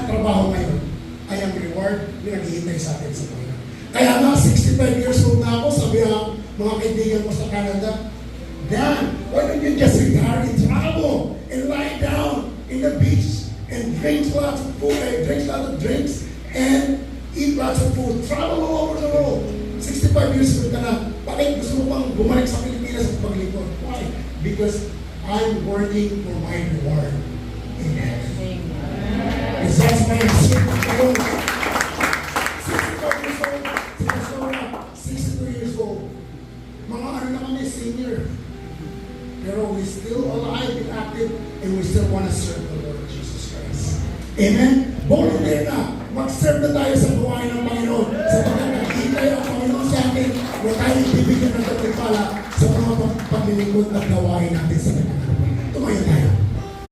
trabaho ngayon ay ang reward na naghihintay sa atin sa Panginoon. Kaya nga, 65 years old na ako, sabi ang mga kaibigan ko sa Canada, Dan, why don't you just retire and travel and lie down in the beach and drink lots of food, drink lots of drinks, and eat lots of food. Travel all over the world. 65 years old ka na. Bakit gusto mo pang bumalik sa Pilipinas at paglipod? Why? Because I'm working for my reward in heaven. Because that's my achievement. 65 years old, 62 years old. Mga ano na kami, senior. Pero we still alive and active and we still want to serve the Lord Jesus Christ. Amen? Volunteer na. Mag-serve na tayo sa buhay ng Panginoon. Sapagkat naghihintay ang Panginoon sa atin, huwag tayo ibibigyan ng pagpapala sa mga paglilingkod at gawain natin sa kanyang